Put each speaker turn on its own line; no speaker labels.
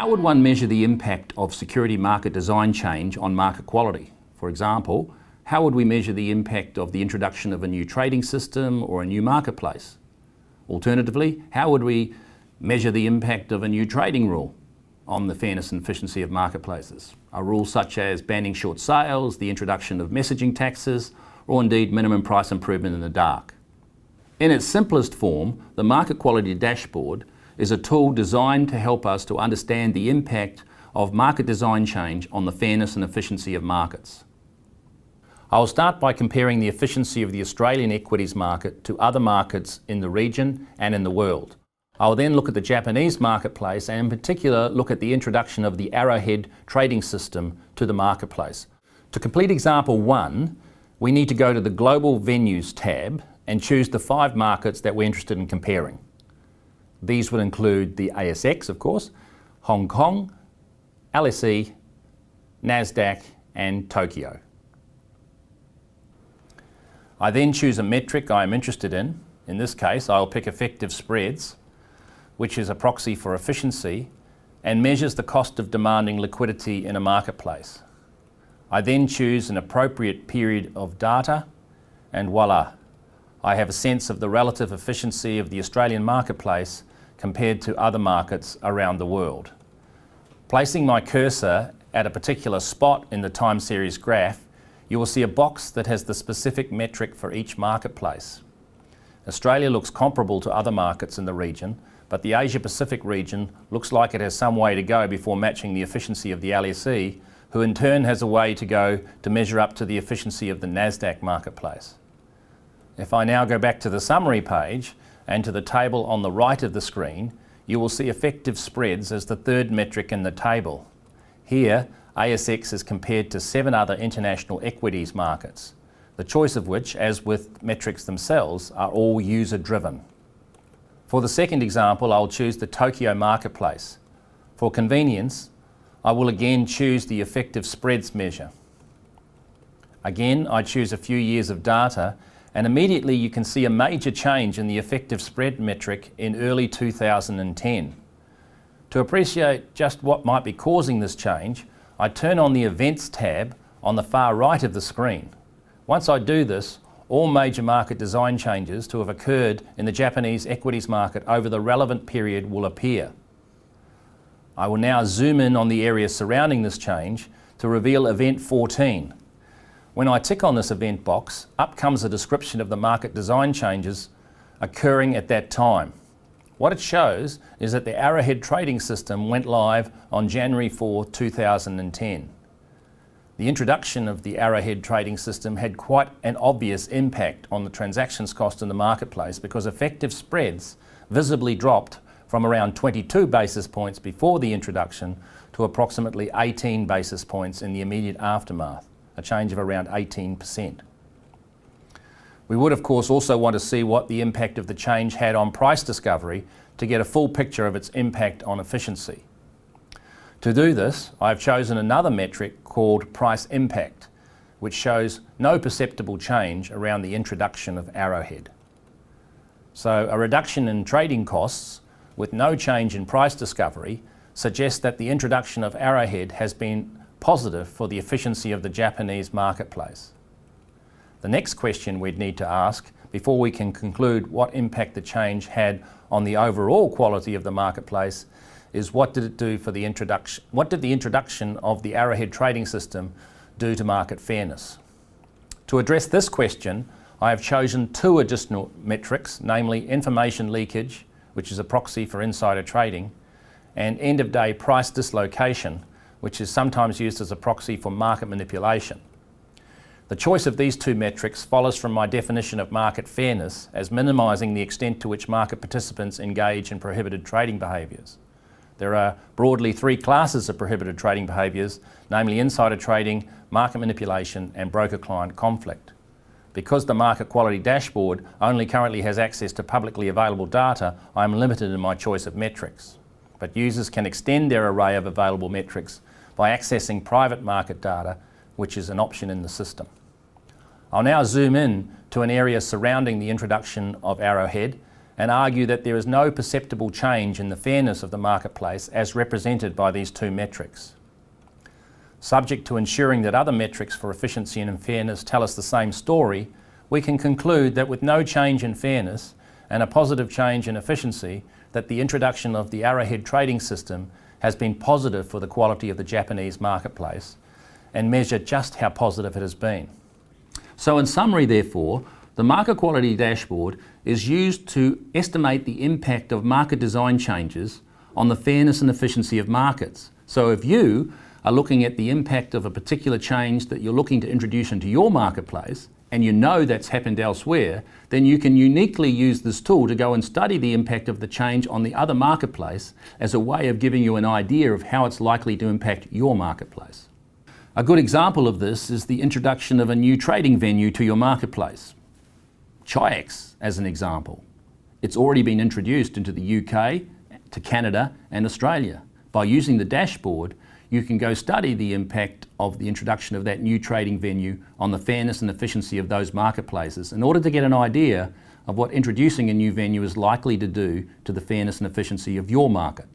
How would one measure the impact of security market design change on market quality? For example, how would we measure the impact of the introduction of a new trading system or a new marketplace? Alternatively, how would we measure the impact of a new trading rule on the fairness and efficiency of marketplaces? A rule such as banning short sales, the introduction of messaging taxes, or indeed minimum price improvement in the dark. In its simplest form, the Market Quality Dashboard is a tool designed to help us to understand the impact of market design change on the fairness and efficiency of markets. I will start by comparing the efficiency of the Australian equities market to other markets in the region and in the world. I will then look at the Japanese marketplace and in particular look at the introduction of the Arrowhead trading system to the marketplace. To complete example 1, we need to go to the Global Venues tab and choose the 5 markets that we're interested in comparing. These would include the ASX, of course, Hong Kong, LSE, NASDAQ and Tokyo. I then choose a metric I am interested in. In this case, I'll pick effective spreads, which is a proxy for efficiency and measures the cost of demanding liquidity in a marketplace. I then choose an appropriate period of data and voila, I have a sense of the relative efficiency of the Australian marketplace compared to other markets around the world. Placing my cursor at a particular spot in the time series graph, you will see a box that has the specific metric for each marketplace. Australia looks comparable to other markets in the region, but the Asia Pacific region looks like it has some way to go before matching the efficiency of the LSE, who in turn has a way to go to measure up to the efficiency of the NASDAQ marketplace. If I now go back to the summary page and to the table on the right of the screen, you will see effective spreads as the third metric in the table. Here, ASX is compared to 7 other international equities markets, the choice of which, as with metrics themselves, are all user-driven. For the second example, I'll choose the Tokyo marketplace. For convenience, I will again choose the effective spreads measure. Again, I choose a few years of data, and immediately you can see a major change in the effective spread metric in early 2010. To appreciate just what might be causing this change, I turn on the Events tab on the far right of the screen. Once I do this, all major market design changes to have occurred in the Japanese equities market over the relevant period will appear. I will now zoom in on the area surrounding this change to reveal Event 14. When I tick on this event box, up comes a description of the market design changes occurring at that time. What it shows is that the Arrowhead trading system went live on January 4, 2010. The introduction of the Arrowhead trading system had quite an obvious impact on the transactions cost in the marketplace because effective spreads visibly dropped from around 22 basis points before the introduction to approximately 18 basis points in the immediate aftermath, a change of around 18%. We would of course also want to see what the impact of the change had on price discovery to get a full picture of its impact on efficiency. To do this, I've chosen another metric called price impact, which shows no perceptible change around the introduction of Arrowhead. So a reduction in trading costs with no change in price discovery suggests that the introduction of Arrowhead has been positive for the efficiency of the Japanese marketplace. The next question we'd need to ask before we can conclude what impact the change had on the overall quality of the marketplace is what did the introduction of the Arrowhead trading system do to market fairness? To address this question, I have chosen 2 additional metrics, namely information leakage, which is a proxy for insider trading, and end-of-day price dislocation, which is sometimes used as a proxy for market manipulation. The choice of these 2 metrics follows from my definition of market fairness as minimising the extent to which market participants engage in prohibited trading behaviours. There are broadly 3 classes of prohibited trading behaviours, namely insider trading, market manipulation and broker-client conflict. Because the Market Quality Dashboard only currently has access to publicly available data, I am limited in my choice of metrics. But users can extend their array of available metrics by accessing private market data, which is an option in the system. I'll now zoom in to an area surrounding the introduction of Arrowhead and argue that there is no perceptible change in the fairness of the marketplace as represented by these two metrics. Subject to ensuring that other metrics for efficiency and fairness tell us the same story, we can conclude that with no change in fairness and a positive change in efficiency, that the introduction of the arrowhead trading system has been positive for the quality of the Japanese marketplace, and measure just how positive it has been. So in summary, therefore, the market quality dashboard is used to estimate the impact of market design changes on the fairness and efficiency of markets. So if you are looking at the impact of a particular change that you're looking to introduce into your marketplace, and you know that's happened elsewhere, then you can uniquely use this tool to go and study the impact of the change on the other marketplace as a way of giving you an idea of how it's likely to impact your marketplace. A good example of this is the introduction of a new trading venue to your marketplace. Chi-X, as an example. It's already been introduced into the UK, to Canada and Australia. By using the dashboard, you can go study the impact of the introduction of that new trading venue on the fairness and efficiency of those marketplaces in order to get an idea of what introducing a new venue is likely to do to the fairness and efficiency of your market.